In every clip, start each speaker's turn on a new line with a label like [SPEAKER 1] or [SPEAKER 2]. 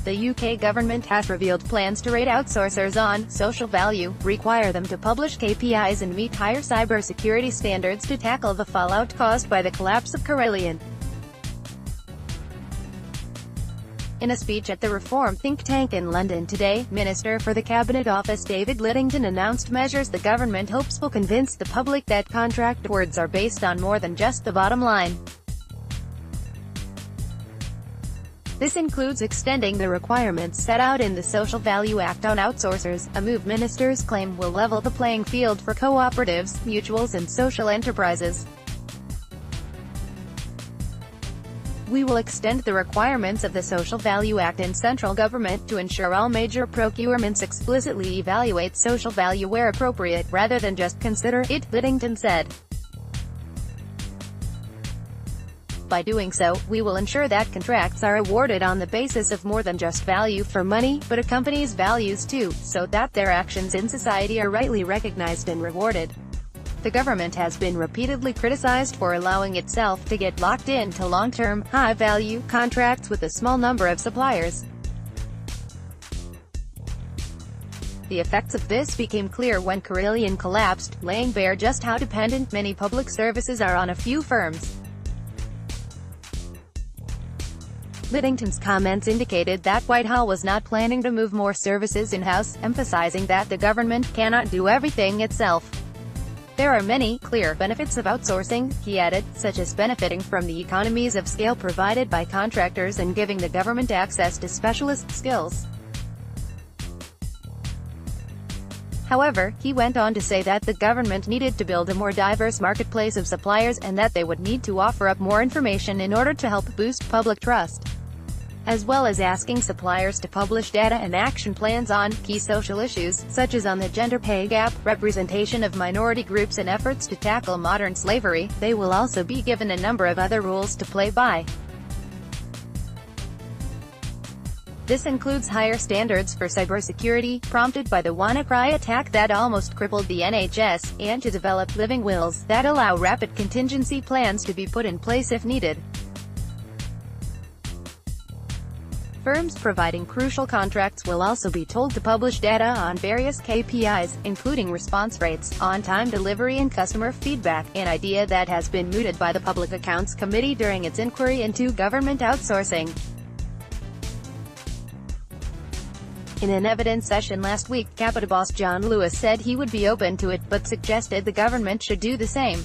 [SPEAKER 1] The UK government has revealed plans to rate outsourcers on social value, require them to publish KPIs and meet higher cybersecurity standards to tackle the fallout caused by the collapse of Carillion. In a speech at the reform think tank in London today, Minister for the Cabinet Office David Lidington announced measures the government hopes will convince the public that contract awards are based on more than just the bottom line. This includes extending the requirements set out in the Social Value Act on outsourcers, a move ministers claim will level the playing field for cooperatives, mutuals and social enterprises. We will extend the requirements of the Social Value Act in central government to ensure all major procurements explicitly evaluate social value where appropriate, rather than just consider it, Lidington said. By doing so, we will ensure that contracts are awarded on the basis of more than just value for money, but a company's values too, so that their actions in society are rightly recognized and rewarded. The government has been repeatedly criticized for allowing itself to get locked into long-term, high-value contracts with a small number of suppliers. The effects of this became clear when Carillion collapsed, laying bare just how dependent many public services are on a few firms. Lidington's comments indicated that Whitehall was not planning to move more services in-house, emphasizing that the government cannot do everything itself. There are many clear benefits of outsourcing, he added, such as benefiting from the economies of scale provided by contractors and giving the government access to specialist skills. However, he went on to say that the government needed to build a more diverse marketplace of suppliers and that they would need to offer up more information in order to help boost public trust, as well as asking suppliers to publish data and action plans on key social issues, such as on the gender pay gap, representation of minority groups and efforts to tackle modern slavery. They will also be given a number of other rules to play by. This includes higher standards for cybersecurity, prompted by the WannaCry attack that almost crippled the NHS, and to develop living wills that allow rapid contingency plans to be put in place if needed. Firms providing crucial contracts will also be told to publish data on various KPIs, including response rates, on-time delivery and customer feedback, an idea that has been mooted by the Public Accounts Committee during its inquiry into government outsourcing. In an evidence session last week, Cabinet boss John Lewis said he would be open to it, but suggested the government should do the same.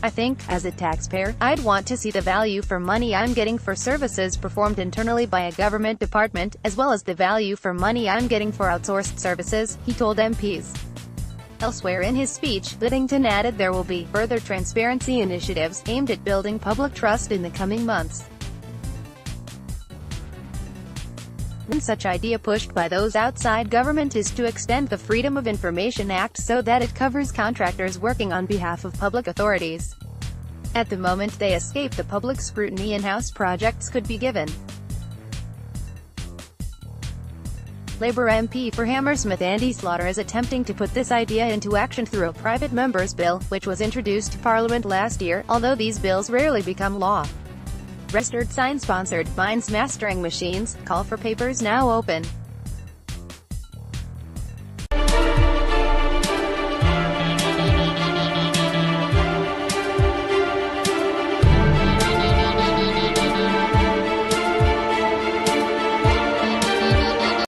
[SPEAKER 1] I think, as a taxpayer, I'd want to see the value for money I'm getting for services performed internally by a government department, as well as the value for money I'm getting for outsourced services, he told MPs. Elsewhere in his speech, Lidington added there will be further transparency initiatives aimed at building public trust in the coming months. One such idea pushed by those outside government is to extend the Freedom of Information Act so that it covers contractors working on behalf of public authorities. At the moment they escape the public scrutiny in-house projects could be given. Labour MP for Hammersmith Andy Slaughter is attempting to put this idea into action through a private member's bill, which was introduced to Parliament last year, although these bills rarely become law. Registered sign-sponsored, Minds Mastering Machines, call for papers now open.